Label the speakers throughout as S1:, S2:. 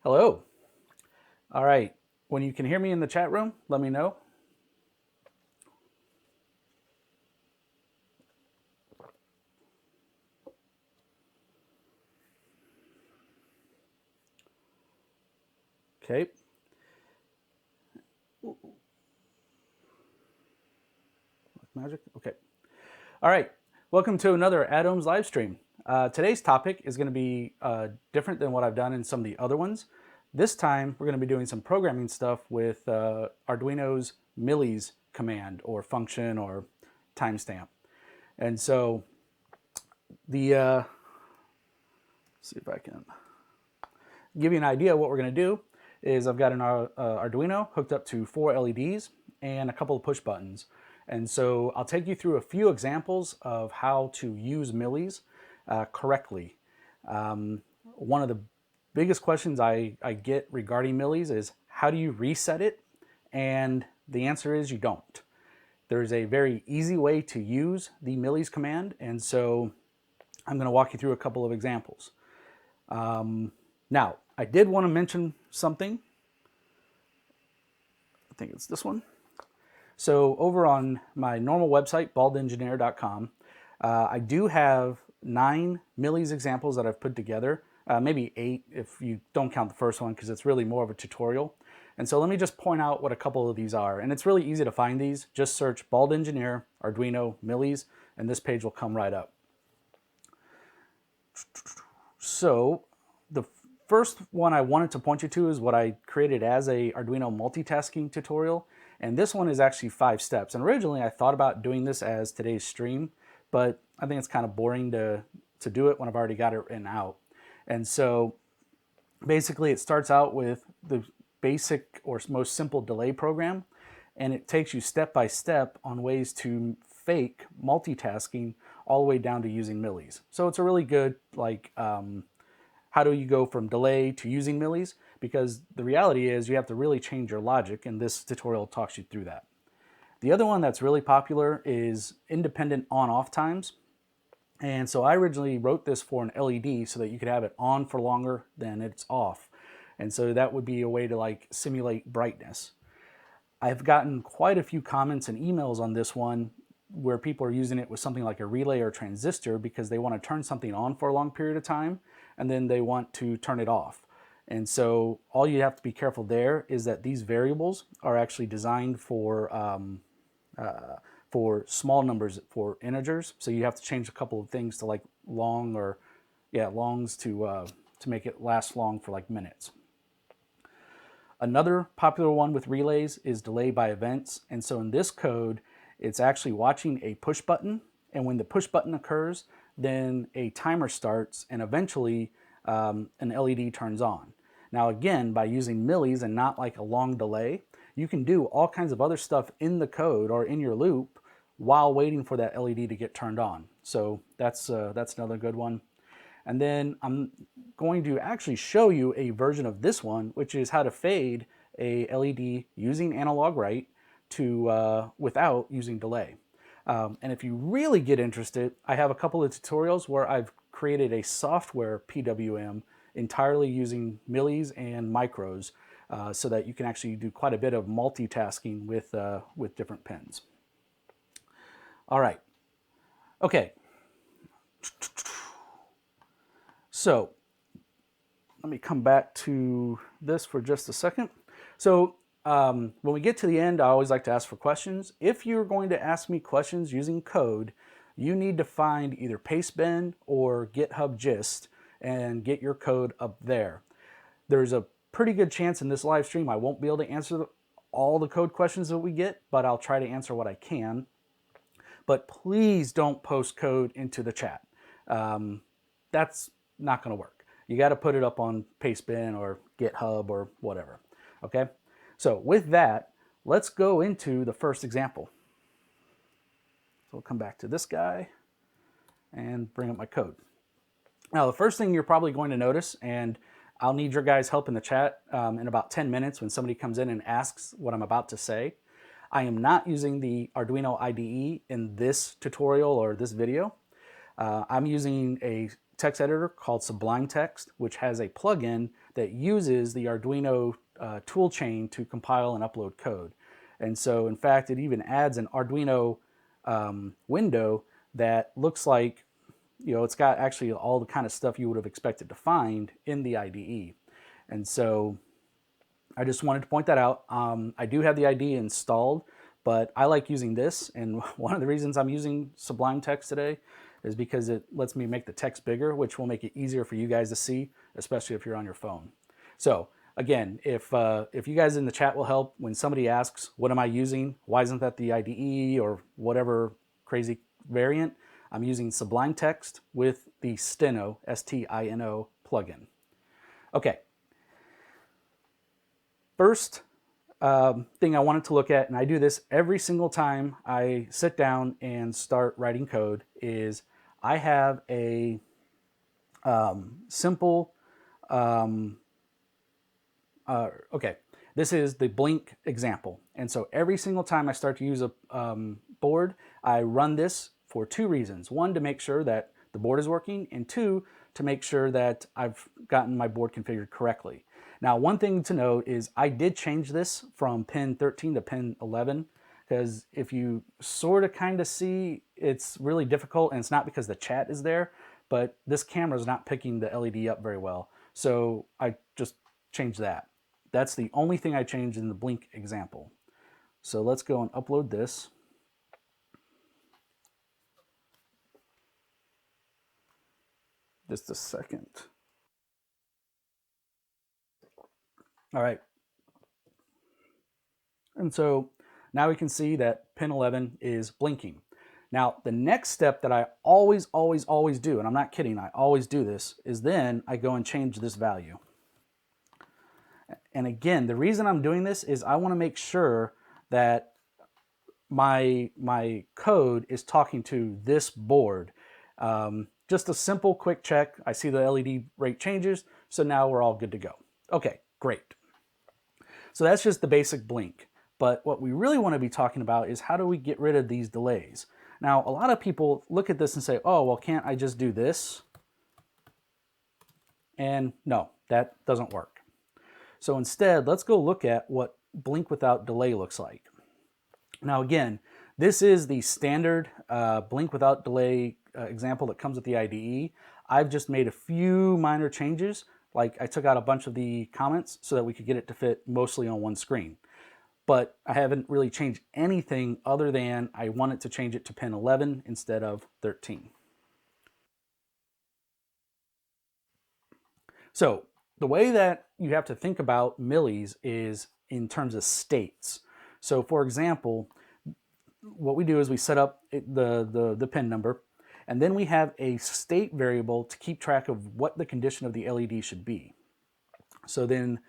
S1: Hello. All right. When you can hear me in the chat room, let me know. Okay. Magic. Okay. All right. Welcome to another AddOhms live stream. Today's topic is going to be different than what I've done in some of the other ones. This time, we're going to be doing some programming stuff with Arduino's millis command or function or timestamp. And so let's see if I can give you an idea of what we're going to do is I've got an Arduino hooked up to 4 LEDs and a couple of push buttons. And so I'll take you through a few examples of how to use millis correctly. One of the biggest questions I get regarding millis is how do you reset it? And the answer is you don't. There's a very easy way to use the millis command, and so I'm going to walk you through a couple of examples. Now, I did want to mention something. I think it's this one. So over on my normal website, baldengineer.com, I do have 9 millis examples that I've put together, maybe 8 if you don't count the first one because it's really more of a tutorial. And so let me just point out what a couple of these are. And it's really easy to find these. Just search Bald Engineer, Arduino, millis, and this page will come right up. So the first one I wanted to point you to is what I created as a Arduino multitasking tutorial. And this one is actually 5 steps. And originally I thought about doing this as today's stream, but I think it's kind of boring to do it when I've already got it written out. And so basically it starts out with the basic or most simple delay program, and it takes you step by step on ways to fake multitasking all the way down to using millis. So it's a really good how do you go from delay to using millis? Because the reality is you have to really change your logic, and this tutorial talks you through that. The other one that's really popular is independent on-off times. And so I originally wrote this for an LED so that you could have it on for longer than it's off. And so that would be a way to simulate brightness. I've gotten quite a few comments and emails on this one where people are using it with something like a relay or transistor because they want to turn something on for a long period of time and then they want to turn it off. And so all you have to be careful there is that these variables are actually designed for small numbers, for integers. So you have to change a couple of things to longs to make it last long for minutes. Another popular one with relays is delay by events. And so in this code, it's actually watching a push button. And when the push button occurs, then a timer starts and eventually an LED turns on. Now again, by using millis and not like a long delay, you can do all kinds of other stuff in the code or in your loop while waiting for that LED to get turned on. So that's another good one. And then I'm going to actually show you a version of this one, which is how to fade a LED using analog write to without using delay. And if you really get interested, I have a couple of tutorials where I've created a software PWM entirely using millis and micros so that you can actually do quite a bit of multitasking with different pins. All right. Okay. So let me come back to this for just a second. So when we get to the end, I always like to ask for questions. If you're going to ask me questions using code, you need to find either Pastebin or GitHub Gist and get your code up there. There's a pretty good chance in this live stream I won't be able to answer all the code questions that we get, but I'll try to answer what I can. But please don't post code into the chat. That's not going to work. You got to put it up on Pastebin or GitHub or whatever. Okay? So with that, let's go into the first example. So we'll come back to this guy and bring up my code. Now, the first thing you're probably going to notice, and I'll need your guys' help in the chat in about 10 minutes when somebody comes in and asks what I'm about to say. I am not using the Arduino IDE in this tutorial or this video. I'm using a text editor called Sublime Text, which has a plugin that uses the Arduino toolchain to compile and upload code. And so, in fact, it even adds an Arduino window that looks like, it's got actually all the kind of stuff you would have expected to find in the IDE. And so I just wanted to point that out. I do have the IDE installed, but I like using this. And one of the reasons I'm using Sublime Text today is because it lets me make the text bigger, which will make it easier for you guys to see, especially if you're on your phone. So again, if you guys in the chat will help when somebody asks, what am I using? Why isn't that the IDE or whatever crazy variant? I'm using Sublime Text with the Stino, S-T-I-N-O plugin. Okay. First thing I wanted to look at, and I do this every single time I sit down and start writing code, is I have a simple, okay, this is the blink example. And so every single time I start to use a board, I run this for two reasons. One, to make sure that the board is working, and two, to make sure that I've gotten my board configured correctly. Now, one thing to note is I did change this from pin 13 to pin 11, because if you sort of kind of see, it's really difficult, and it's not because the chat is there, but this camera is not picking the LED up very well. So I just changed that. That's the only thing I changed in the blink example. So let's go and upload this. Just a second. All right. And so now we can see that pin 11 is blinking. Now, the next step that I always do, and I'm not kidding, I always do this, is then I go and change this value. And again, the reason I'm doing this is I want to make sure that my code is talking to this board. Just a simple quick check. I see the LED rate changes, so now we're all good to go. Okay, great. So that's just the basic blink. But what we really want to be talking about is how do we get rid of these delays? Now, a lot of people look at this and say, oh, well, can't I just do this? And no, that doesn't work. So instead, let's go look at what blink without delay looks like. Now, again, this is the standard blink without delay example that comes with the IDE. I've just made a few minor changes, like I took out a bunch of the comments so that we could get it to fit mostly on one screen. But I haven't really changed anything other than I wanted to change it to pin 11 instead of 13. So the way that you have to think about millis is in terms of states. So for example, what we do is we set up the pin number, and then we have a state variable to keep track of what the condition of the LED should be. So then,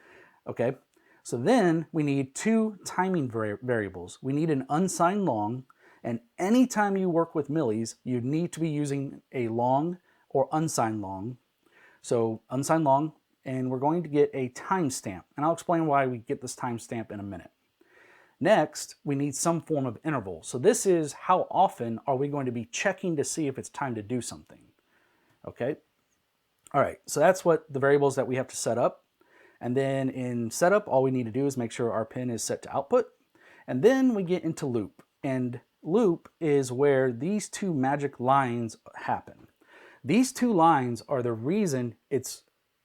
S1: okay, so then we need two timing variables. We need an unsigned long, and anytime you work with millis, you need to be using a long or unsigned long. So unsigned long, and we're going to get a timestamp, and I'll explain why we get this timestamp in a minute. Next, we need some form of interval. So this is how often are we going to be checking to see if it's time to do something. Okay. All right. So that's what the variables that we have to set up. And then in setup, all we need to do is make sure our pin is set to output. And then we get into loop. And loop is where these two magic lines happen. These two lines are the reason it's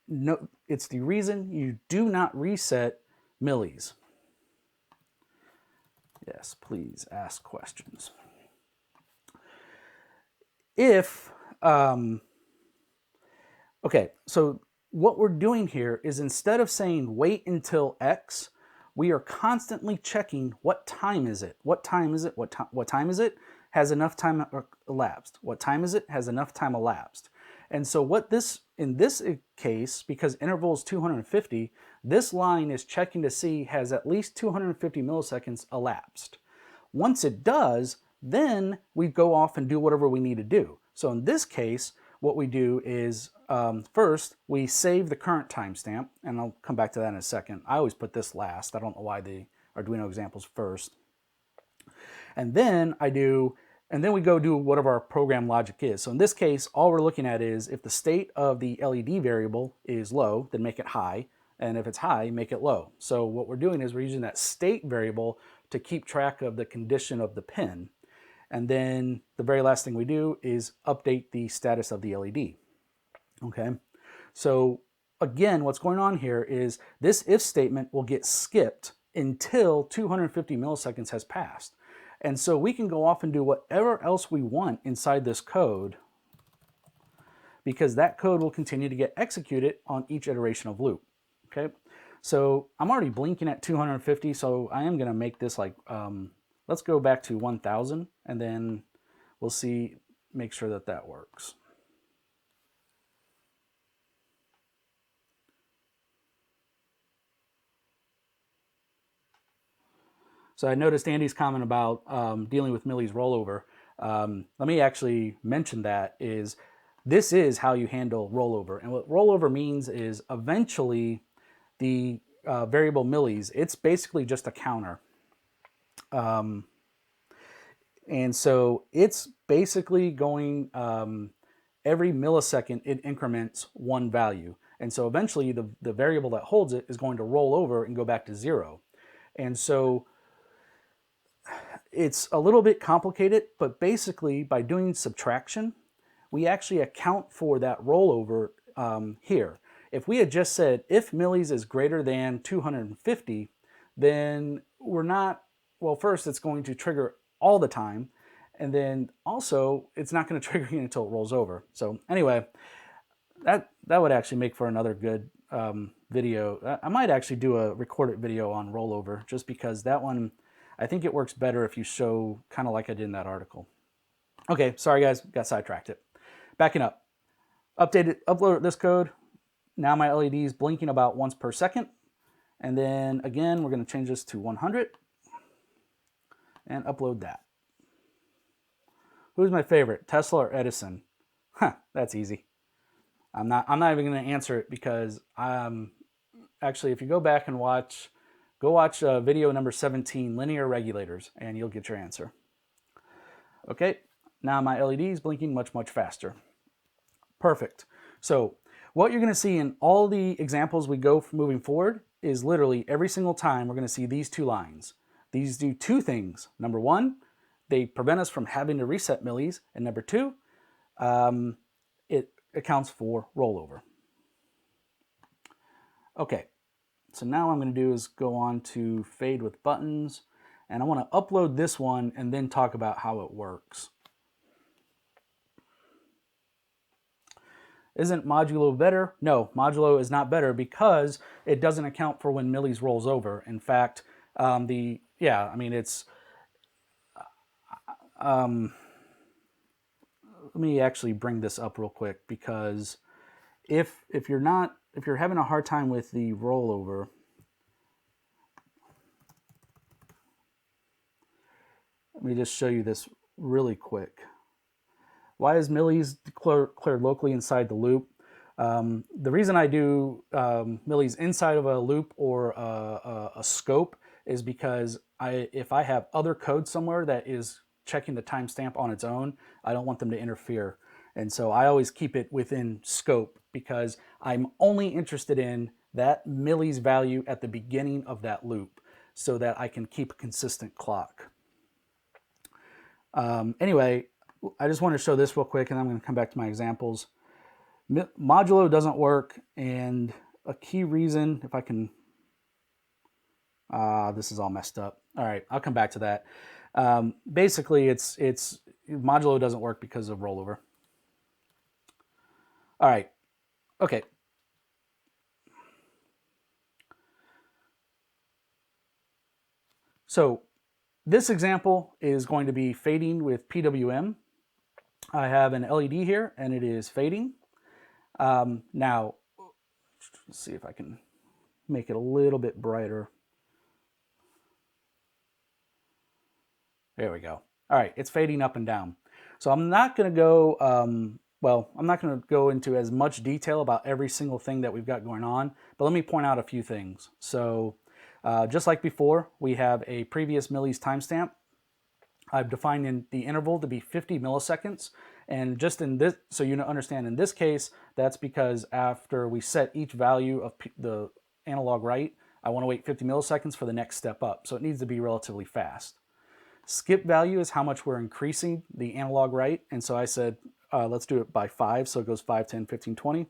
S1: the reason you do not reset millis. Yes, please ask questions. If, okay, so what we're doing here is instead of saying wait until X, we are constantly checking what time is it? What time is it? What time is it? Has enough time elapsed? What time is it? Has enough time elapsed? And so what this, in this case, because interval is 250, this line is checking to see has at least 250 milliseconds elapsed. Once it does, then we go off and do whatever we need to do. So in this case, what we do is first we save the current timestamp, and I'll come back to that in a second. I always put this last. I don't know why the Arduino example's first. And then I do And then we go do whatever our program logic is. So in this case, all we're looking at is if the state of the LED variable is low, then make it high. And if it's high, make it low. So what we're doing is we're using that state variable to keep track of the condition of the pin. And then the very last thing we do is update the status of the LED. Okay, so again, what's going on here is this if statement will get skipped until 250 milliseconds has passed. And so we can go off and do whatever else we want inside this code, because that code will continue to get executed on each iteration of loop. Okay, so I'm already blinking at 250, so I am going to make this like, let's go back to 1000, and then we'll see, make sure that that works. So I noticed Andy's comment about dealing with millis rollover. Let me actually mention that is, this is how you handle rollover. And what rollover means is eventually the variable millis, it's basically just a counter. And so it's basically going, every millisecond it increments one value. And so eventually the variable that holds it is going to roll over and go back to 0. And so it's a little bit complicated, but basically by doing subtraction, we actually account for that rollover here. If we had just said if millis is greater than 250, then we're not, well, first it's going to trigger all the time, and then also it's not going to trigger until it rolls over. So anyway, that would actually make for another good video. I might actually do a recorded video on rollover, just because that one, I think it works better if you show kind of like I did in that article. Okay, sorry guys, got sidetracked it. Backing up, upload this code. Now my LED is blinking about once per second. And then again, we're going to change this to 100 and upload that. Who's my favorite, Tesla or Edison? Huh, that's easy. I'm not even going to answer it, because actually, if you go back and watch video number 17, linear regulators, and you'll get your answer. Okay, now my LED is blinking much, much faster. Perfect. So what you're going to see in all the examples we go moving forward is literally every single time we're going to see these two lines. These do two things. Number one, they prevent us from having to reset millis, and number two, it accounts for rollover. Okay. So now what I'm going to do is go on to fade with buttons, and I want to upload this one and then talk about how it works. Isn't modulo better? No, modulo is not better, because it doesn't account for when millis rolls over. In fact, let me actually bring this up real quick, because if you're having a hard time with the rollover, let me just show you this really quick. Why is millis declared locally inside the loop? The reason I do millis inside of a loop or a scope is because if I have other code somewhere that is checking the timestamp on its own, I don't want them to interfere. And so I always keep it within scope, because I'm only interested in that millis value at the beginning of that loop, so that I can keep a consistent clock. Anyway, I just want to show this real quick, and I'm going to come back to my examples. Modulo doesn't work, and a key reason, if I can, this is all messed up. All right, I'll come back to that. Basically, it's modulo doesn't work because of rollover. All right, okay. So this example is going to be fading with PWM. I have an LED here, and it is fading. Now, let's see if I can make it a little bit brighter. There we go. All right, it's fading up and down. So I'm not going to go, I'm not going to go into as much detail about every single thing that we've got going on, but let me point out a few things. So just like before, we have a previous millis timestamp. I've defined in the interval to be 50 milliseconds. And just in this, so you understand in this case, that's because after we set each value of the analog write, I want to wait 50 milliseconds for the next step up. So it needs to be relatively fast. Skip value is how much we're increasing the analog write. And so I said, let's do it by 5. So it goes 5, 10, 15, 20.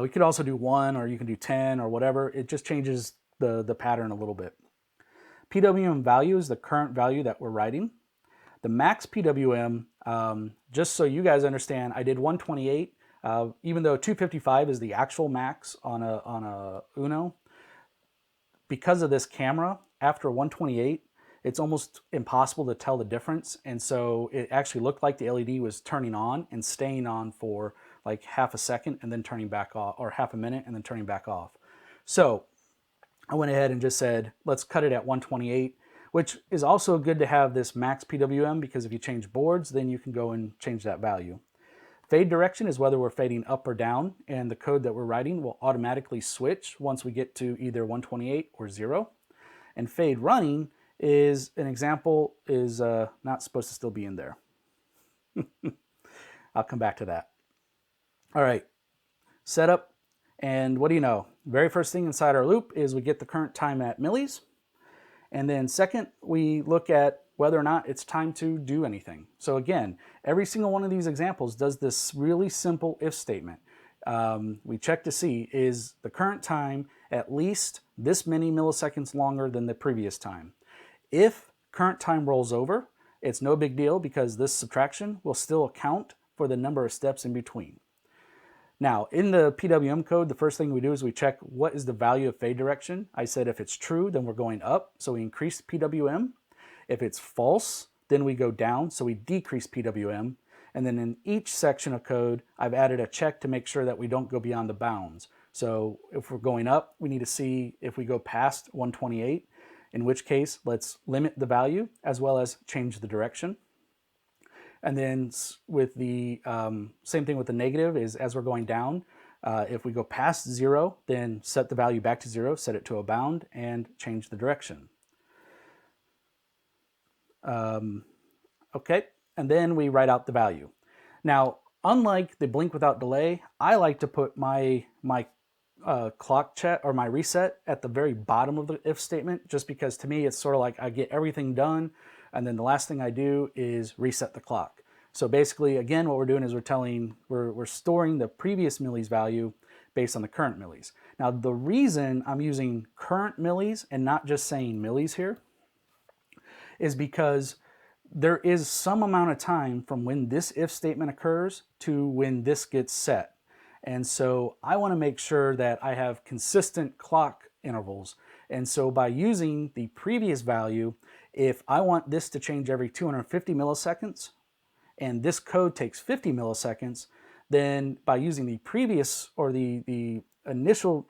S1: We could also do 1, or you can do 10 or whatever. It just changes the pattern a little bit. PWM value is the current value that we're writing. The max PWM, just so you guys understand, I did 128, even though 255 is the actual max on a Uno. Because of this camera, after 128, it's almost impossible to tell the difference. And so it actually looked like the LED was turning on and staying on for like half a second and then turning back off, or half a minute and then turning back off. So I went ahead and just said, let's cut it at 128, which is also good to have this max PWM, because if you change boards, then you can go and change that value. Fade direction is whether we're fading up or down, and the code that we're writing will automatically switch once we get to either 128 or 0. And fade running is an example, is not supposed to still be in there. I'll come back to that. All right, setup. And what do you know? Very first thing inside our loop is we get the current time at millis. And then second, we look at whether or not it's time to do anything. So again, every single one of these examples does this really simple if statement. We check to see, is the current time at least this many milliseconds longer than the previous time? If current time rolls over, it's no big deal, because this subtraction will still account for the number of steps in between. Now, in the PWM code, the first thing we do is we check what is the value of fade direction. I said if it's true, then we're going up, so we increase PWM. If it's false, then we go down, so we decrease PWM. And then in each section of code, I've added a check to make sure that we don't go beyond the bounds. So if we're going up, we need to see if we go past 128, in which case, let's limit the value as well as change the direction. And then with the same thing with the negative is, as we're going down, if we go past 0, then set the value back to 0, set it to a bound, and change the direction. Okay, and then we write out the value. Now, unlike the blink without delay, I like to put my clock check or my reset at the very bottom of the if statement, just because to me it's sort of like I get everything done, and then the last thing I do is reset the clock. So basically, again, what we're doing is we're storing the previous millis value based on the current millis. Now, the reason I'm using current millis and not just saying millis here is because there is some amount of time from when this if statement occurs to when this gets set. And so I want to make sure that I have consistent clock intervals. And so by using the previous value, if I want this to change every 250 milliseconds, and this code takes 50 milliseconds, then by using the previous or the initial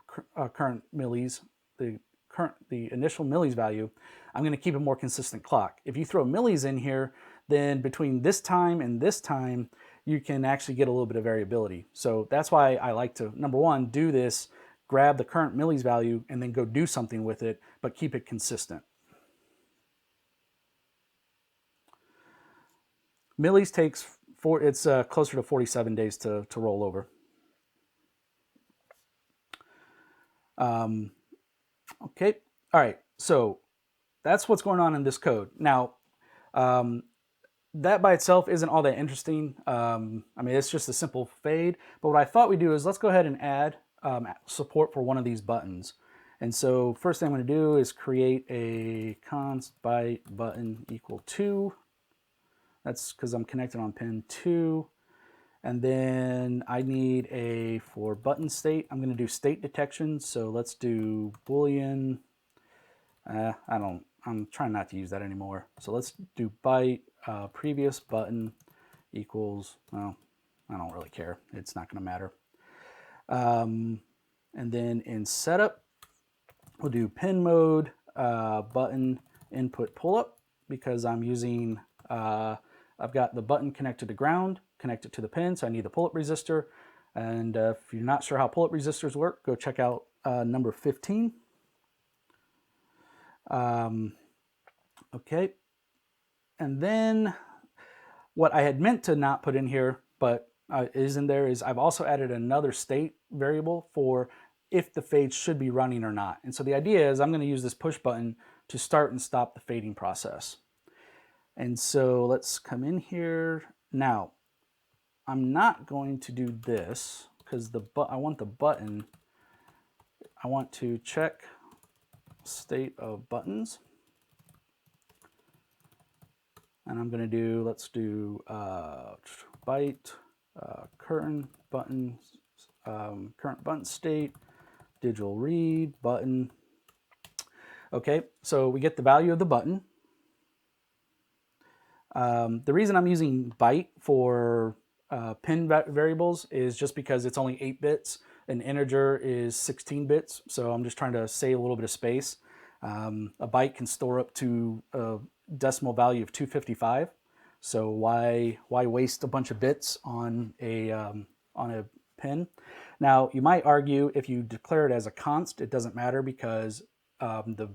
S1: current millis, the initial millis value, I'm going to keep a more consistent clock. If you throw millis in here, then between this time and this time, you can actually get a little bit of variability. So that's why I like to, number one, do this, grab the current millis value, and then go do something with it, but keep it consistent. Millis takes it's closer to 47 days to roll over. Okay, all right, so that's what's going on in this code. Now, that by itself isn't all that interesting. I mean, it's just a simple fade, but what I thought we'd do is let's go ahead and add support for one of these buttons. And so first thing I'm going to do is create a const byte button equal to. That's because I'm connected on pin 2. And then I need a, for button state, I'm going to do state detection. So let's do Boolean. I'm trying not to use that anymore. So let's do byte previous button equals, well, I don't really care. It's not going to matter. And then in setup, we'll do pin mode button input pull up, because I'm using, I've got the button connected to ground, connected to the pin, so I need the pull-up resistor. And if you're not sure how pull-up resistors work, go check out number 15. Okay, And then what I had meant to not put in here, but is in there, is I've also added another state variable for if the fade should be running or not. And so the idea is I'm going to use this push button to start and stop the fading process. And so let's come in here. Now, I'm not going to do this because I want the button. I want to check state of buttons. And I'm going to do, let's do byte, current button state, digital read button. Okay, so we get the value of the button. The reason I'm using byte for pin variables is just because it's only 8 bits. An integer is 16 bits, so I'm just trying to save a little bit of space. A byte can store up to a decimal value of 255. So why waste a bunch of bits on a pin? Now you might argue if you declare it as a const, it doesn't matter because the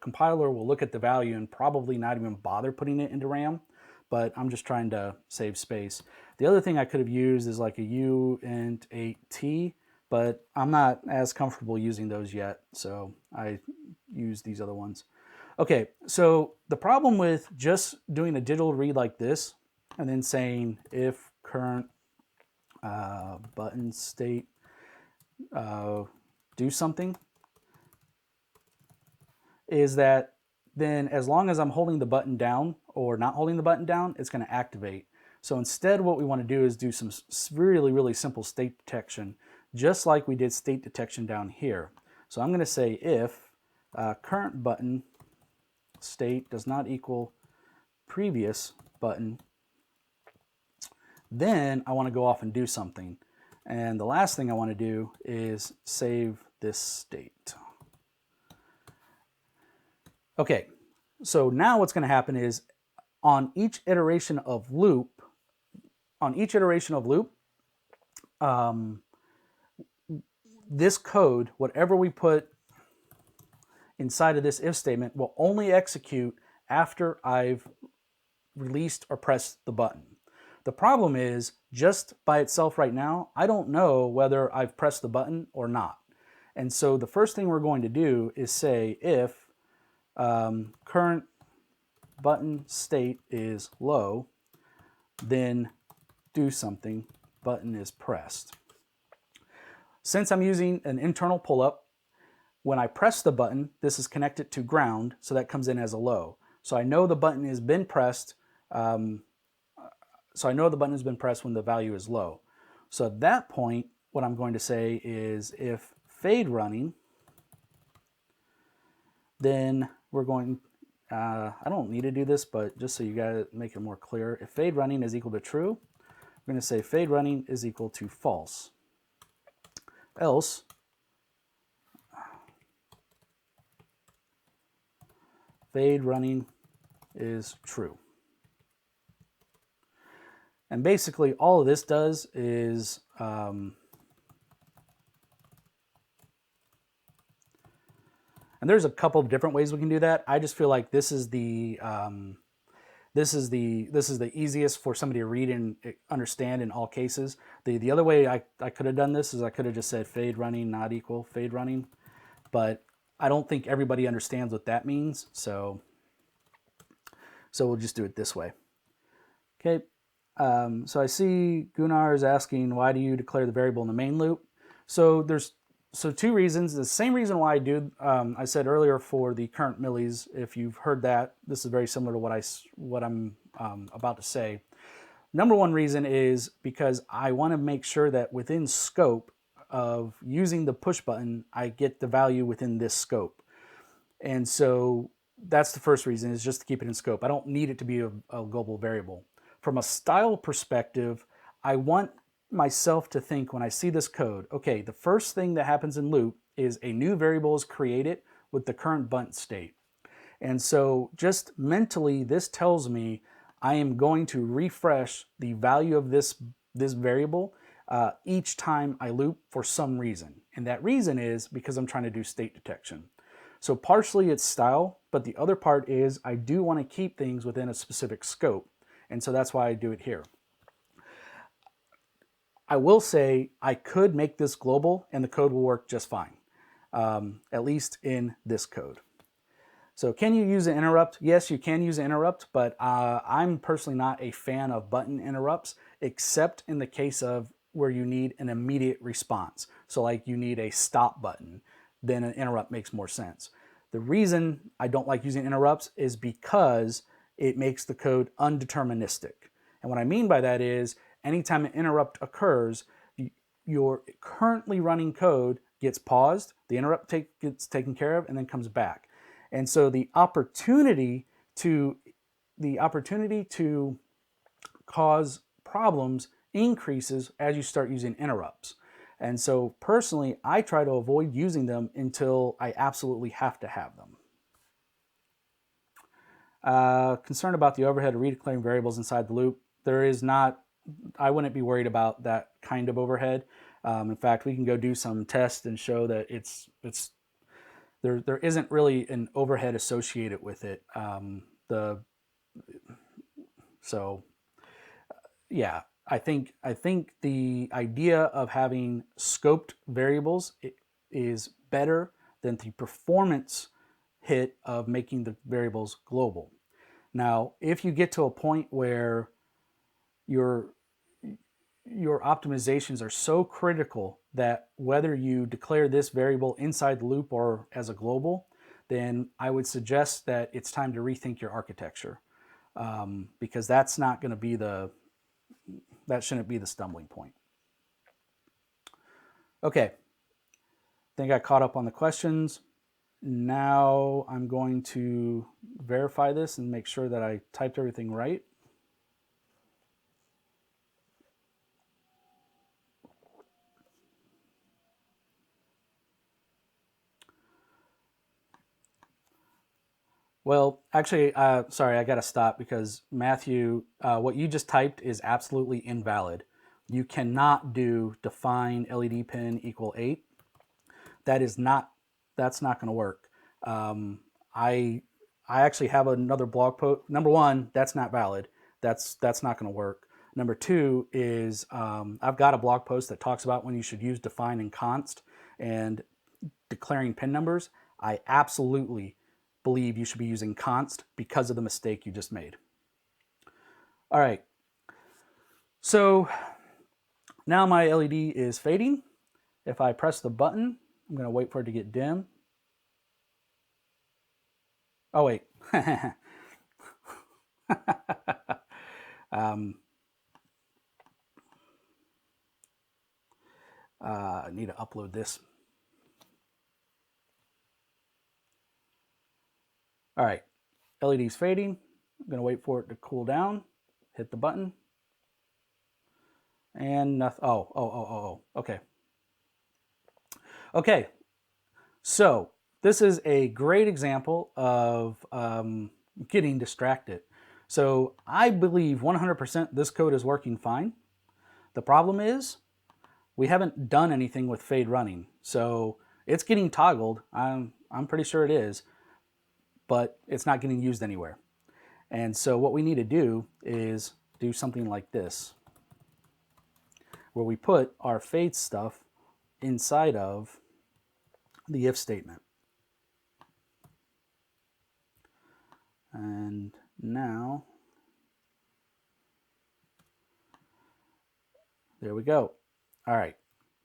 S1: compiler will look at the value and probably not even bother putting it into RAM. But I'm just trying to save space. The other thing I could have used is like a uint8t, but I'm not as comfortable using those yet, so I use these other ones. Okay, so the problem with just doing a digital read like this and then saying if current button state do something is that then as long as I'm holding the button down or not holding the button down, it's going to activate. So instead what we want to do is do some really, really simple state detection, just like we did state detection down here. So I'm going to say if current button state does not equal previous button, then I want to go off and do something. And the last thing I want to do is save this state. Okay, so now what's going to happen is on each iteration of loop, this code, whatever we put inside of this if statement, will only execute after I've released or pressed the button. The problem is, just by itself right now, I don't know whether I've pressed the button or not. And so the first thing we're going to do is say if current button state is low, then do something, button is pressed. Since I'm using an internal pull-up, when I press the button, this is connected to ground, so that comes in as a low. So I know the button has been pressed. When the value is low. So at that point, what I'm going to say is if fade running, then we're going, I don't need to do this, but just so you guys make it more clear, if fade running is equal to true, we're going to say fade running is equal to false. Else, fade running is true. And basically all of this does is and there's a couple of different ways we can do that. I just feel like this is the easiest for somebody to read and understand in all cases. The other way I could have done this is I could have just said fade running not equal fade running, but I don't think everybody understands what that means, so we'll just do it this way. Okay. So I see Gunnar is asking, why do you declare the variable in the main loop? So there's two reasons. The same reason why I do, I said earlier for the current millis, if you've heard that, this is very similar to what I'm about to say. Number one reason is because I want to make sure that within scope of using the push button, I get the value within this scope. And so that's the first reason, is just to keep it in scope. I don't need it to be a global variable. From a style perspective, I want myself to think when I see this code, okay, the first thing that happens in loop is a new variable is created with the current button state. And so just mentally, this tells me I am going to refresh the value of this variable each time I loop for some reason. And that reason is because I'm trying to do state detection. So partially it's style, but the other part is I do want to keep things within a specific scope. And so that's why I do it here. I will say I could make this global and the code will work just fine, at least in this code. So can you use an interrupt? Yes, you can use an interrupt, but I'm personally not a fan of button interrupts, except in the case of where you need an immediate response. So like you need a stop button, then an interrupt makes more sense. The reason I don't like using interrupts is because it makes the code undeterministic. And what I mean by that is anytime an interrupt occurs, your currently running code gets paused, the interrupt gets taken care of, and then comes back. And so the opportunity to cause problems increases as you start using interrupts. And so personally, I try to avoid using them until I absolutely have to have them. Concerned about the overhead of redeclaring variables inside the loop. There is not, I wouldn't be worried about that kind of overhead. In fact, we can go do some tests and show that there isn't really an overhead associated with it. Yeah, I think the idea of having scoped variables is better than the performance hit of making the variables global. Now, if you get to a point where your optimizations are so critical that whether you declare this variable inside the loop or as a global, then I would suggest that it's time to rethink your architecture, because that's not going to be that shouldn't be the stumbling point. Okay, I think I caught up on the questions. Now I'm going to verify this and make sure that I typed everything right. Well, actually, sorry, I got to stop because Matthew, what you just typed is absolutely invalid. You cannot do define LED pin equal 8. That's not going to work. I actually have another blog post. Number one, that's not valid. That's not going to work. Number two is I've got a blog post that talks about when you should use define and const and declaring pin numbers. I absolutely believe you should be using const because of the mistake you just made. All right. So now my LED is fading. If I press the button, I'm going to wait for it to get dim. Oh, wait. I need to upload this. All right, LED's fading. I'm going to wait for it to cool down. Hit the button. And nothing. Oh, okay. Okay, so this is a great example of getting distracted. So I believe 100% this code is working fine. The problem is we haven't done anything with fade running. So it's getting toggled. I'm pretty sure it is, but it's not getting used anywhere. And so what we need to do is do something like this, where we put our fade stuff inside of the if statement. And now, there we go. All right,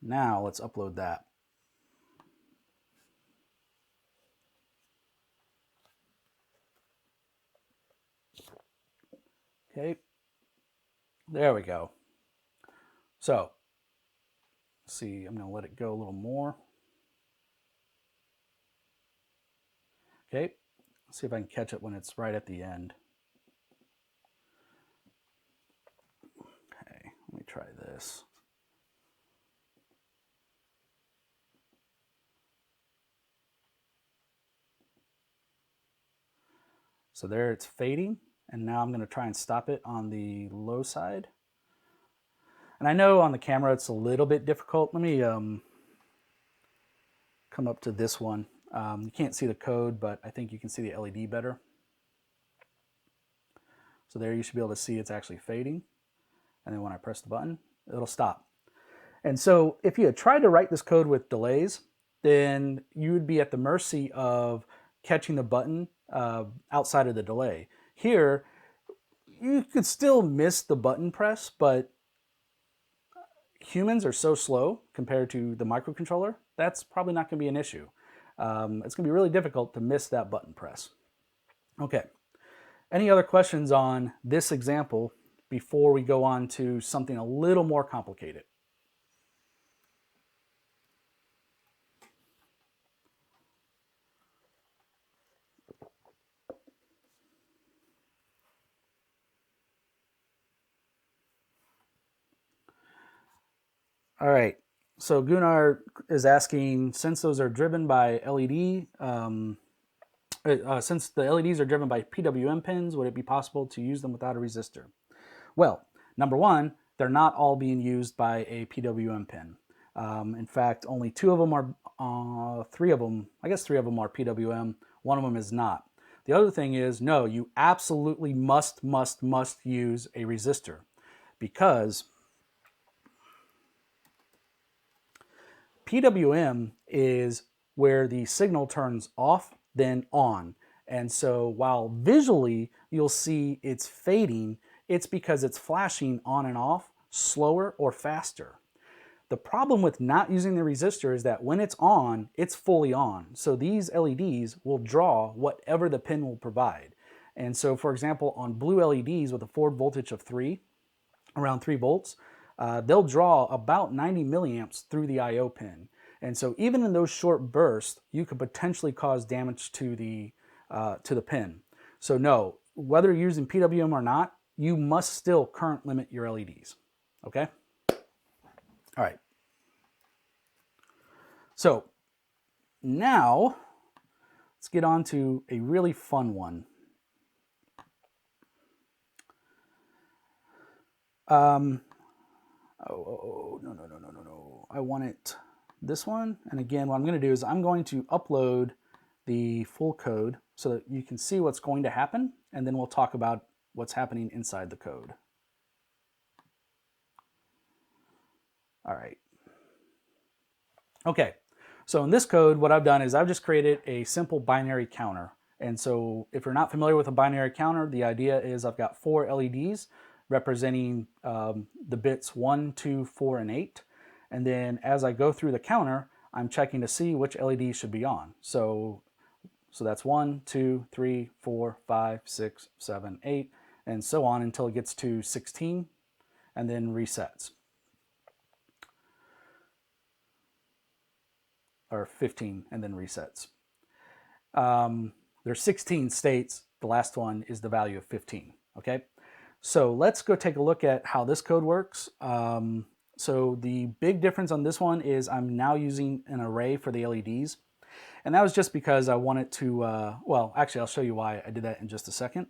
S1: now let's upload that. Okay, there we go. So, let's see, I'm going to let it go a little more. Okay, let's see if I can catch it when it's right at the end. Okay, let me try this. So there it's fading, and now I'm going to try and stop it on the low side. And I know on the camera it's a little bit difficult. Let me come up to this one. You can't see the code, but I think you can see the LED better. So there you should be able to see it's actually fading. And then when I press the button, it'll stop. And so if you had tried to write this code with delays, then you would be at the mercy of catching the button outside of the delay. Here, you could still miss the button press, but humans are so slow compared to the microcontroller, that's probably not going to be an issue. It's going to be really difficult to miss that button press. Okay. Any other questions on this example before we go on to something a little more complicated? All right, so Gunnar is asking, since those are driven by LED, since the LEDs are driven by PWM pins, would it be possible to use them without a resistor? Well, number one, they're not all being used by a PWM pin. In fact, only two of them are, three of them are PWM, one of them is not. The other thing is, no, you absolutely must use a resistor, because PWM is where the signal turns off, then on. And so while visually you'll see it's fading, it's because it's flashing on and off slower or faster. The problem with not using the resistor is that when it's on, it's fully on. So these LEDs will draw whatever the pin will provide. And so, for example, on blue LEDs with a forward voltage of around 3 volts, they'll draw about 90 milliamps through the I/O pin. And so even in those short bursts, you could potentially cause damage to the pin. So no, whether you're using PWM or not, you must still current limit your LEDs, okay? All right. So now let's get on to a really fun one. No. I want it this one. And again, what I'm going to do is I'm going to upload the full code so that you can see what's going to happen, and then we'll talk about what's happening inside the code. All right. Okay, so in this code, what I've done is I've just created a simple binary counter. And so if you're not familiar with a binary counter, the idea is I've got 4 LEDs representing the bits 1, 2, 4, and 8. And then as I go through the counter, I'm checking to see which LED should be on. So that's 1, 2, 3, 4, 5, 6, 7, 8, and so on until it gets to 16 and then resets. Or 15 and then resets. There's 16 states. The last one is the value of 15, okay? So let's go take a look at how this code works. So the big difference on this one is I'm now using an array for the LEDs. And that was just because I wanted to, well, actually I'll show you why I did that in just a second.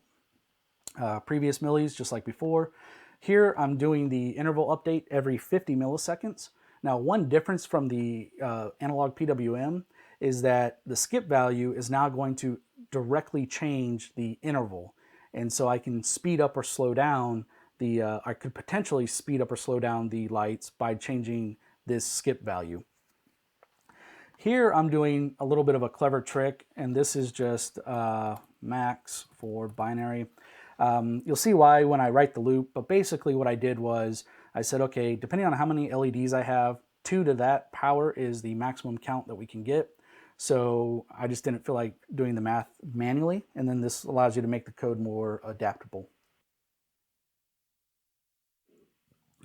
S1: Previous millis, just like before. Here I'm doing the interval update every 50 milliseconds. Now, one difference from the analog PWM is that the skip value is now going to directly change the interval. And so I can speed up or slow down I could potentially speed up or slow down the lights by changing this skip value. Here I'm doing a little bit of a clever trick, and this is just max for binary. You'll see why when I write the loop, but basically what I did was I said, okay, depending on how many LEDs I have, 2 to that power is the maximum count that we can get. So I just didn't feel like doing the math manually, and then this allows you to make the code more adaptable.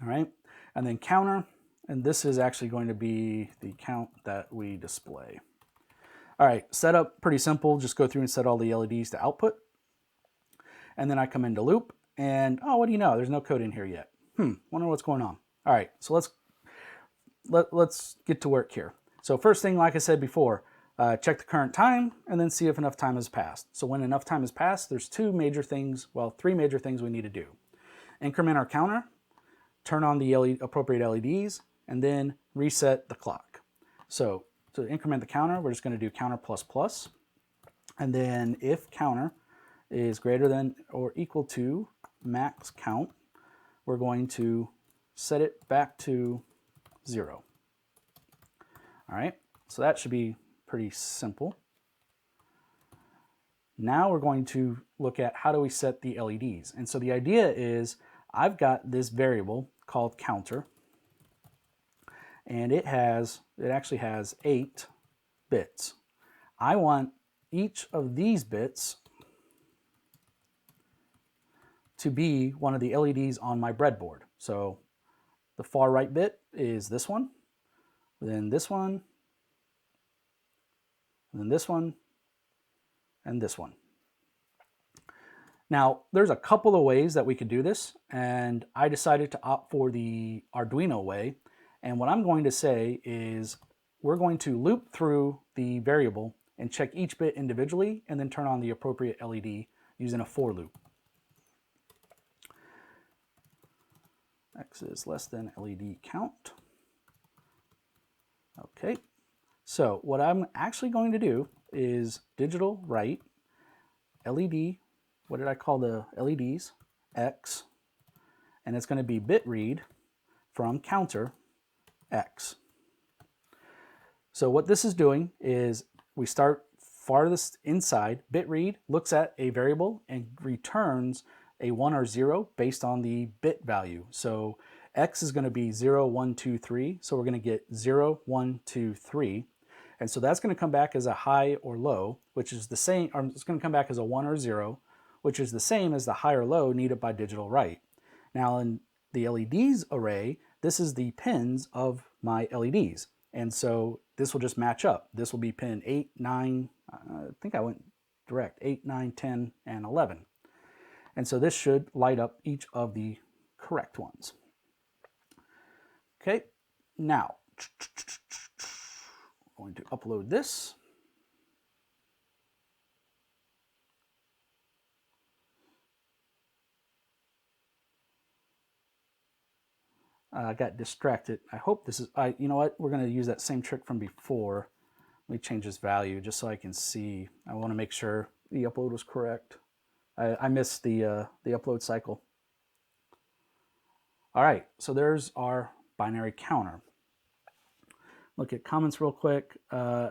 S1: All right, and then counter, and this is actually going to be the count that we display. All right, setup, pretty simple. Just go through and set all the LEDs to output. And then I come into loop, and oh, what do you know? There's no code in here yet. Wonder what's going on. All right, so let's get to work here. So first thing, like I said before, check the current time, and then see if enough time has passed. So when enough time has passed, there's 3 major things we need to do. Increment our counter, turn on the appropriate LEDs, and then reset the clock. So to increment the counter, we're just going to do counter plus plus. And then if counter is greater than or equal to max count, we're going to set it back to 0. All right, so that should be pretty simple. Now we're going to look at how do we set the LEDs. And so the idea is I've got this variable called counter, and it actually has 8 bits. I want each of these bits to be one of the LEDs on my breadboard. So the far right bit is this one, then this one, and then this one, and this one. Now, there's a couple of ways that we could do this, and I decided to opt for the Arduino way. And what I'm going to say is we're going to loop through the variable and check each bit individually and then turn on the appropriate LED using a for loop. X is less than LED count. Okay, so what I'm actually going to do is digital write LED, what did I call the LEDs? X, and it's going to be bit read from counter X. So what this is doing is we start farthest inside, bit read looks at a variable and returns a 1 or 0 based on the bit value. So X is going to be 0, 1, 2, 3. So we're going to get 0, 1, 2, 3. And so that's going to come back as a high or low, which is the same, or it's going to come back as a 1 or 0, which is the same as the high or low needed by digital write. Now in the LEDs array, this is the pins of my LEDs. And so this will just match up. This will be pin 8, 9, I think I went direct, 8, 9, 10, and 11. And so this should light up each of the correct ones. Okay, now I'm going to upload this. I got distracted. I hope this is, you know what, we're going to use that same trick from before. Let me change this value just so I can see. I want to make sure the upload was correct. I missed the upload cycle. All right, so there's our binary counter. Look at comments real quick. Yeah,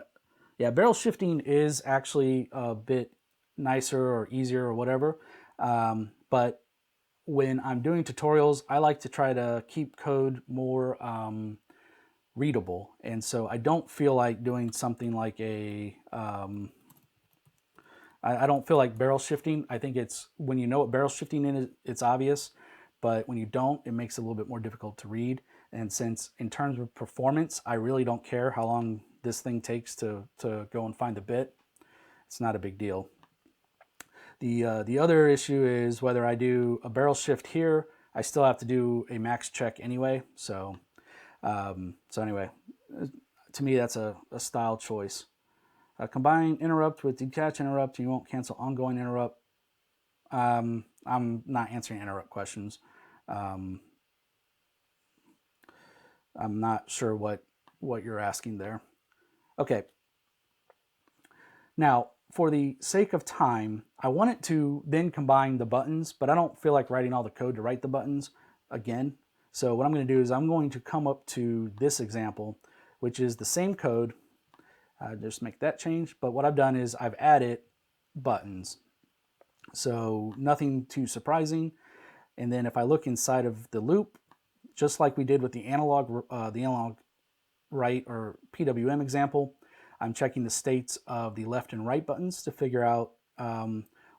S1: barrel shifting is actually a bit nicer or easier or whatever, but when I'm doing tutorials, I like to try to keep code more readable, and so I don't feel like doing something like a I don't feel like barrel shifting. I think it's when you know what barrel shifting is, it's obvious, but when you don't, it makes it a little bit more difficult to read. And since in terms of performance, I really don't care how long this thing takes to go and find the bit. It's not a big deal. The other issue is whether I do a barrel shift here, I still have to do a max check anyway. So anyway, to me, that's a style choice. Combine interrupt with detach interrupt. You won't cancel ongoing interrupt. I'm not answering interrupt questions. I'm not sure what you're asking there. Okay. Now, for the sake of time, I want it to then combine the buttons, but I don't feel like writing all the code to write the buttons again. So what I'm going to do is I'm going to come up to this example, which is the same code. Just make that change. But what I've done is I've added buttons. So nothing too surprising. And then if I look inside of the loop, just like we did with the analog write or PWM example, I'm checking the states of the left and right buttons to figure out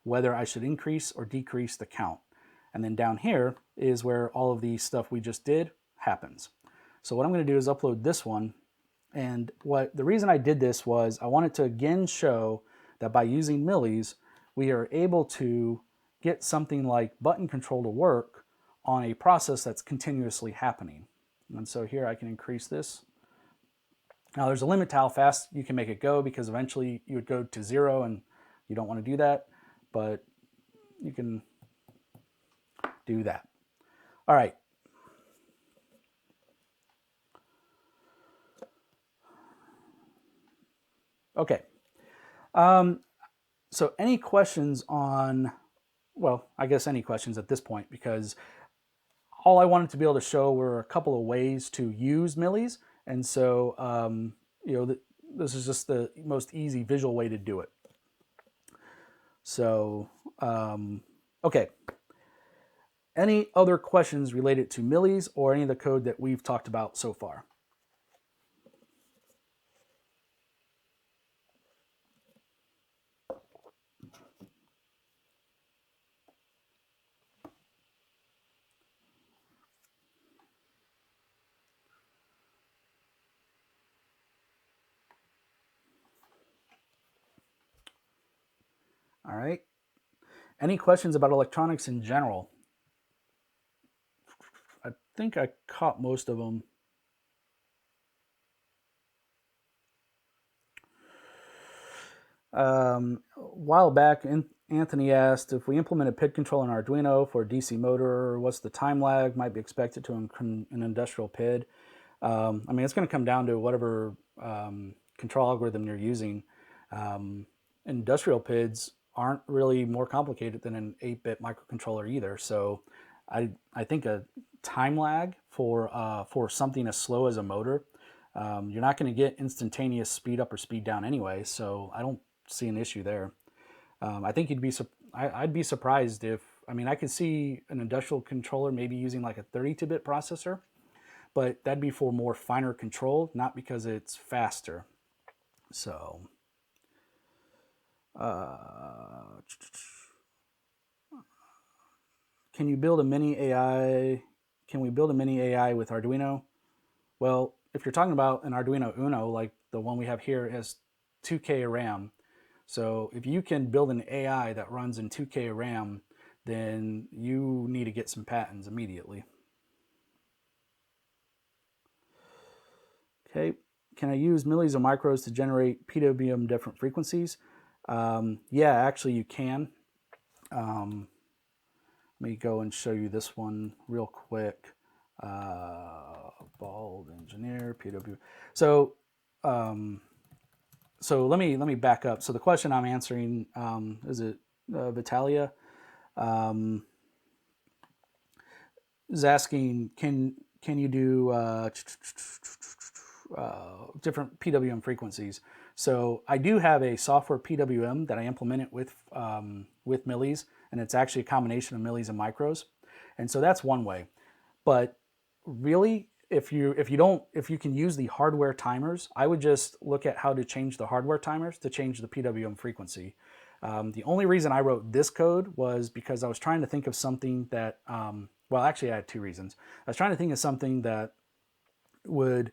S1: whether I should increase or decrease the count. And then down here is where all of the stuff we just did happens. So what I'm going to do is upload this one. And the reason I did this was I wanted to again show that by using millis, we are able to get something like button control to work on a process that's continuously happening. And so here I can increase this. Now there's a limit to how fast you can make it go because eventually you would go to 0 and you don't want to do that, but you can do that. All right. Okay. So any questions on, well, I guess any questions at this point, because all I wanted to be able to show were a couple of ways to use millis. And so, this is just the most easy visual way to do it. So, okay. Any other questions related to millis or any of the code that we've talked about so far? All right. Any questions about electronics in general? I think I caught most of them. A while back, Anthony asked if we implement a PID control in Arduino for a DC motor, what's the time lag might be expected to an industrial PID? I mean, it's going to come down to whatever control algorithm you're using. Industrial PIDs aren't really more complicated than an 8-bit microcontroller either. So I think a time lag for something as slow as a motor, you're not going to get instantaneous speed up or speed down anyway. So I don't see an issue there. I think I'd be surprised if, I mean, I could see an industrial controller maybe using like a 32-bit processor, but that'd be for more finer control, not because it's faster. So, can you build a mini AI? Can we build a mini AI with Arduino? Well, if you're talking about an Arduino Uno, like the one we have here, it has 2K RAM. So if you can build an AI that runs in 2K RAM, then you need to get some patents immediately. Okay, can I use millis or micros to generate PWM different frequencies? Yeah, actually you can. Let me go and show you this one real quick. Bald engineer, PW. So, let me back up. So the question I'm answering, is it Vitalia? Is asking, can you do different PWM frequencies? So I do have a software PWM that I implemented with millis, and it's actually a combination of millis and micros, and so that's one way. But really, if you can use the hardware timers, I would just look at how to change the hardware timers to change the PWM frequency. The only reason I wrote this code was because I was trying to think of something that, well, actually I had two reasons. I was trying to think of something that would,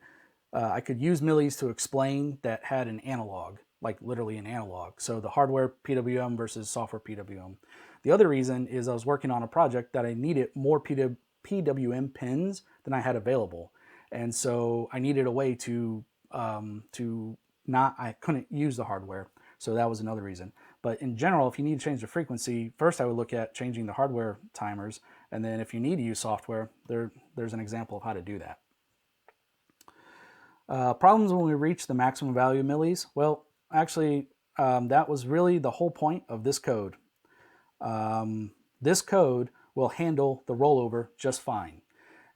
S1: I could use millis to explain that had an analog, like literally an analog. So the hardware PWM versus software PWM. The other reason is I was working on a project that I needed more PWM pins than I had available. And so I needed a way to I couldn't use the hardware. So that was another reason. But in general, if you need to change the frequency, first I would look at changing the hardware timers. And then if you need to use software, there's an example of how to do that. Problems when we reach the maximum value of millis? Well, actually, that was really the whole point of this code. This code will handle the rollover just fine.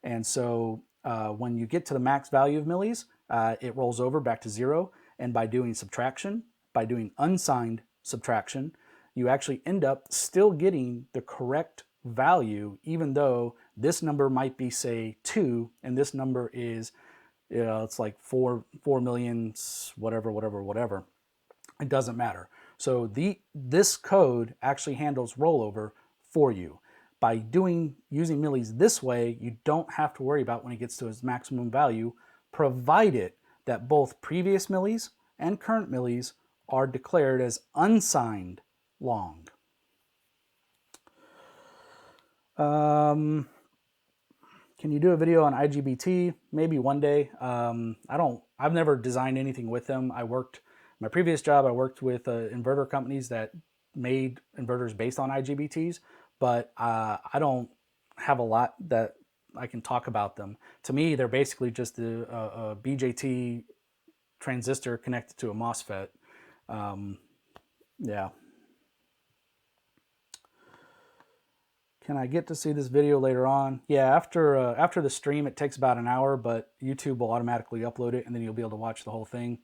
S1: And so when you get to the max value of millis, it rolls over back to 0. And by doing subtraction, by doing unsigned subtraction, you actually end up still getting the correct value, even though this number might be, say, 2, and this number is, it's like 4 million, whatever. It doesn't matter. So this code actually handles rollover for you. By using millis this way, you don't have to worry about when it gets to its maximum value, provided that both previous millis and current millis are declared as unsigned long. Can you do a video on IGBT? Maybe one day. I've never designed anything with them. My previous job, I worked with inverter companies that made inverters based on IGBTs, but I don't have a lot that I can talk about them. To me, they're basically just a BJT transistor connected to a MOSFET. Yeah. Can I get to see this video later on? Yeah, after the stream, it takes about an hour, but YouTube will automatically upload it, and then you'll be able to watch the whole thing.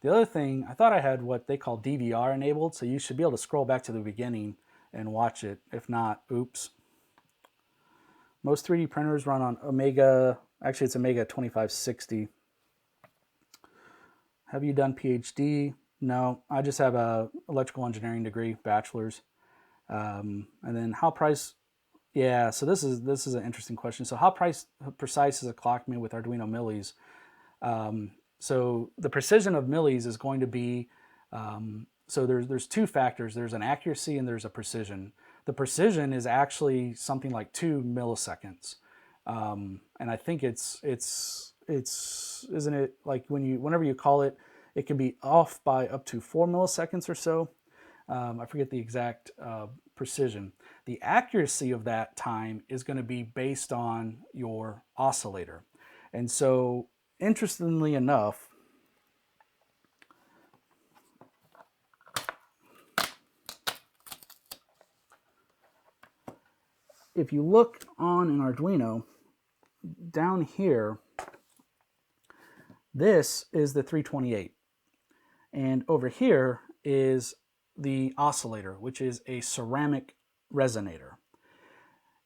S1: The other thing, I thought I had what they call DVR enabled, so you should be able to scroll back to the beginning and watch it. If not, oops. Most 3D printers run on Omega, actually it's Omega 2560. Have you done PhD? No, I just have a electrical engineering degree, bachelor's. And then how price? Yeah, so this is an interesting question. So how precise is a clock made with Arduino millis? So the precision of millis is going to be, so there's two factors. There's an accuracy and there's a precision. The precision is actually something like 2 milliseconds. And I think it's isn't it like whenever you call it, it can be off by up to 4 milliseconds or so. I forget the exact precision. The accuracy of that time is going to be based on your oscillator. And so, interestingly enough, if you look on an Arduino, down here, this is the 328. And over here is the oscillator, which is a ceramic resonator.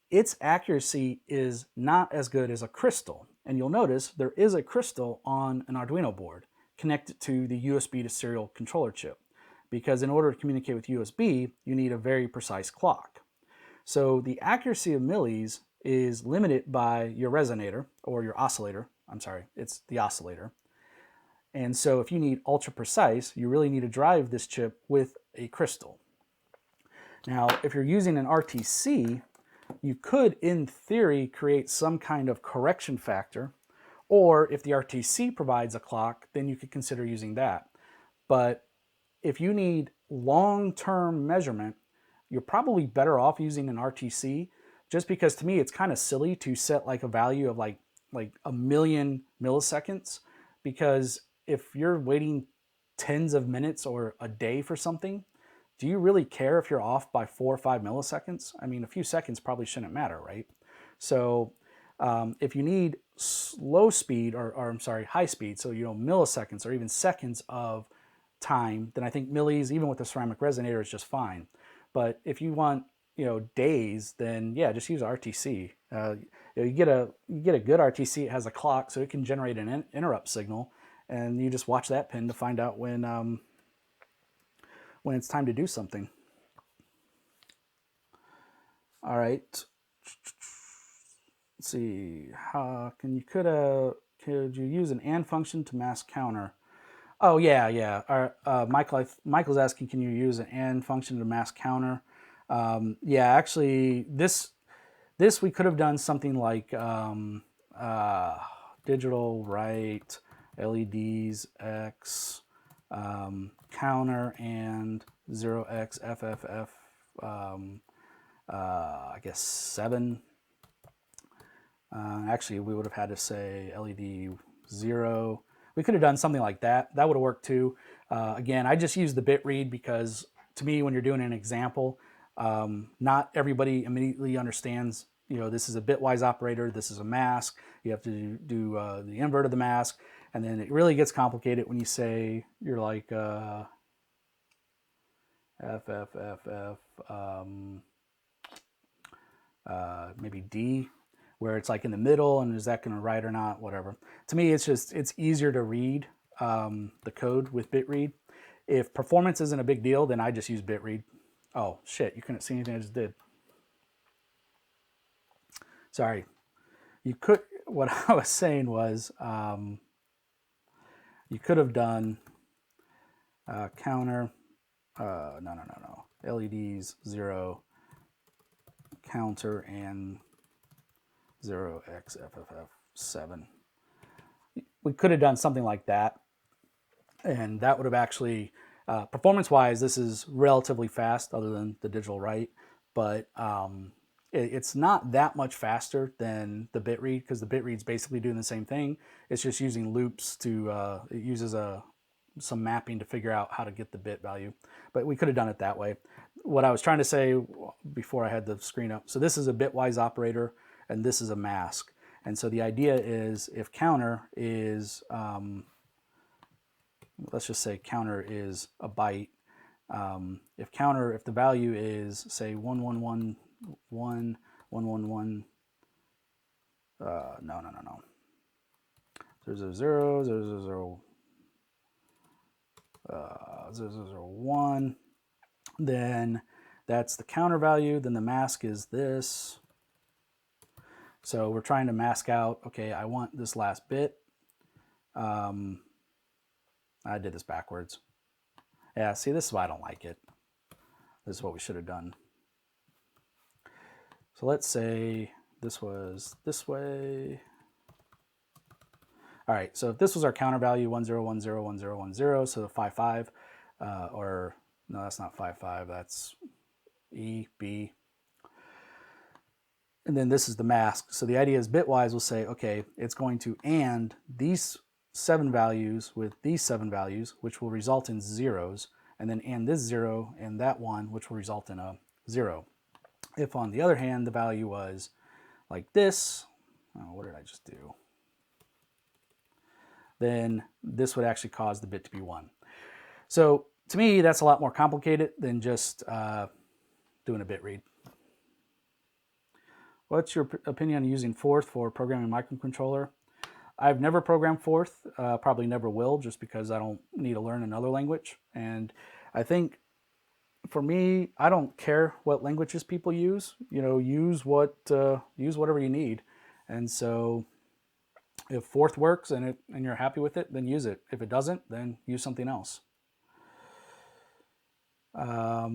S1: Its accuracy is not as good as a crystal. And you'll notice there is a crystal on an Arduino board connected to the USB to serial controller chip. Because in order to communicate with USB, you need a very precise clock. So the accuracy of millis is limited by your resonator, or your oscillator. I'm sorry, it's the oscillator. And so if you need ultra precise, you really need to drive this chip with a crystal. Now, if you're using an RTC, you could, in theory, create some kind of correction factor, or if the RTC provides a clock, then you could consider using that. But if you need long-term measurement, you're probably better off using an RTC, just because to me it's kind of silly to set like a value of like a million milliseconds, because if you're waiting tens of minutes or a day for something, do you really care if you're off by 4 or 5 milliseconds? I mean, a few seconds probably shouldn't matter, right? So if you need slow speed, or I'm sorry, high speed, so milliseconds or even seconds of time, then I think millis, even with the ceramic resonator, is just fine. But if you want days, then yeah, just use RTC. You get a good RTC. It has a clock, so it can generate an interrupt signal, and you just watch that pin to find out when it's time to do something. All right. Let's see. Could you use an AND function to mask counter? Oh yeah. Michael's asking, can you use an AND function to mask counter? Yeah, actually, this we could have done something like digital write LEDs X counter and 0x FFF I guess 7. Actually, we would have had to say LED 0. We could have done something like that. That would have worked too. Again, I just use the bit read because to me, when you're doing an example, not everybody immediately understands, this is a bitwise operator, this is a mask, you have to do the invert of the mask, and then it really gets complicated when you say, you're like FFFF, maybe D, where it's like in the middle, and is that going to write or not, whatever. To me, it's easier to read the code with bit read. If performance isn't a big deal, then I just use bit read. Oh shit, you couldn't see anything I just did. Sorry. What I was saying was, you could have done counter, no. LEDs 0, counter, and 0x FFF 7. We could have done something like that, and that would have actually, performance-wise, this is relatively fast, other than the digital write, but it's not that much faster than the bit read, because the bit read's basically doing the same thing. It's just using loops to, it uses a some mapping to figure out how to get the bit value, but we could have done it that way. What I was trying to say before I had the screen up, so this is a bitwise operator and this is a mask. And so the idea is if counter is, let's just say counter is a byte. If the value is say 1111, 111, no. 000, 001, then that's the counter value. Then the mask is this. So we're trying to mask out, okay, I want this last bit. I did this backwards. Yeah, see, this is why I don't like it. This is what we should have done. So let's say this was this way. All right, so if this was our counter value, 10101010, so the 55, or no, that's not 55, that's E, B. And then this is the mask. So the idea is Bitwise will say, okay, it's going to AND these 7 values with these 7 values, which will result in zeros, and then AND this 0 and that 1, which will result in a 0. If on the other hand, the value was like this, oh, what did I just do? Then this would actually cause the bit to be 1. So to me, that's a lot more complicated than just doing a bit read. What's your opinion on using Forth for programming microcontroller? I've never programmed Forth, probably never will, just because I don't need to learn another language. And I think for me, I don't care what languages people use. You know, use whatever you need. And so if Forth works and you're happy with it, then use it. If it doesn't, then use something else. All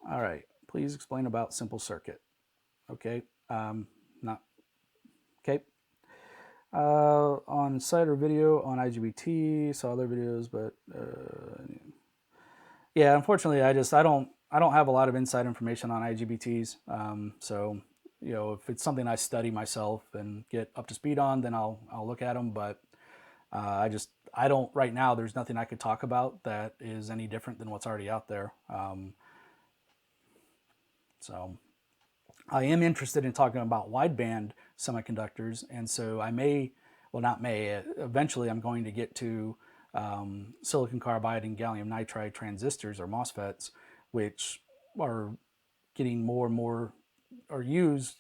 S1: right, please explain about simple circuit. Okay, not okay. On site or video on IGBT, saw other videos, but yeah, unfortunately, I don't have a lot of inside information on IGBTs. So you know, if it's something I study myself and get up to speed on, then I'll look at them. But I don't right now. There's nothing I could talk about that is any different than what's already out there. So I am interested in talking about wideband semiconductors, and so I may, well, not may, eventually I'm going to get to silicon carbide and gallium nitride transistors or MOSFETs, which are getting more and more, or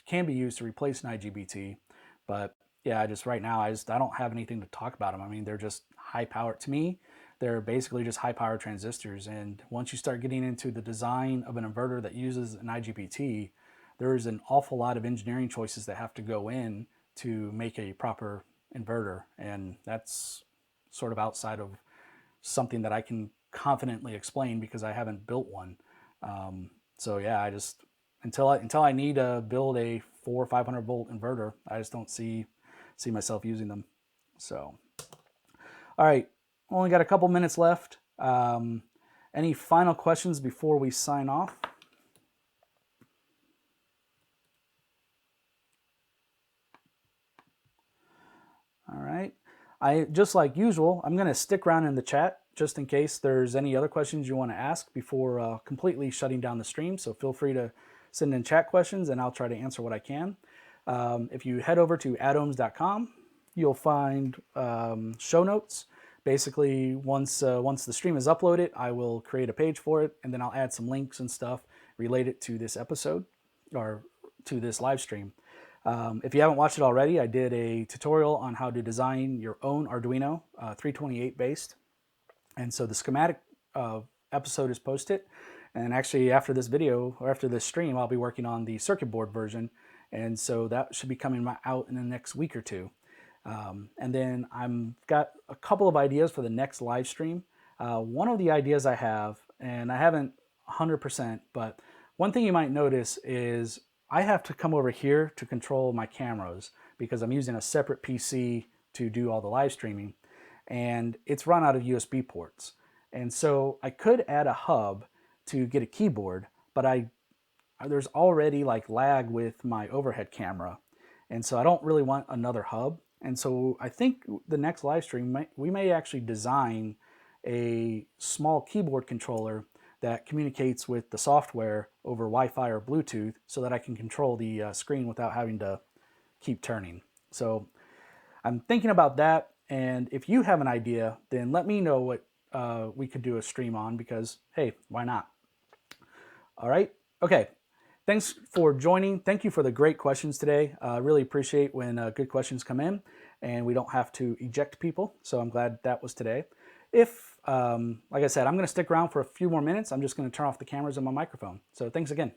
S1: can be used to replace an IGBT. But yeah, right now I don't have anything to talk about them. I mean, they're just high power. To me, they're basically just high power transistors. And once you start getting into the design of an inverter that uses an IGBT, there's an awful lot of engineering choices that have to go in to make a proper inverter. And that's sort of outside of something that I can confidently explain because I haven't built one. So yeah, until I need to build a 400 or 500 volt inverter, I just don't see myself using them. So, all right, only got a couple minutes left. Any final questions before we sign off? All right. Just like usual, I'm going to stick around in the chat just in case there's any other questions you want to ask before completely shutting down the stream. So feel free to send in chat questions and I'll try to answer what I can. If you head over to AddOhms.com, you'll find show notes. Basically, once the stream is uploaded, I will create a page for it, and then I'll add some links and stuff related to this episode or to this live stream. If you haven't watched it already, I did a tutorial on how to design your own Arduino, 328 based. And so the schematic episode is posted. And actually after this video, or after this stream, I'll be working on the circuit board version. And so that should be coming out in the next week or two. And then I've got a couple of ideas for the next live stream. One of the ideas I have, and I haven't 100%, but one thing you might notice is I have to come over here to control my cameras because I'm using a separate PC to do all the live streaming, and it's run out of USB ports. And so I could add a hub to get a keyboard, but there's already like lag with my overhead camera, and so I don't really want another hub. And so I think the next live stream we may actually design a small keyboard controller that communicates with the software over Wi-Fi or Bluetooth so that I can control the screen without having to keep turning. So I'm thinking about that, and if you have an idea, then let me know what we could do a stream on, because hey, why not? All right, okay. Thanks for joining. Thank you for the great questions today. I really appreciate when good questions come in and we don't have to eject people. So I'm glad that was today. If, like I said, I'm going to stick around for a few more minutes. I'm just going to turn off the cameras and my microphone. So thanks again.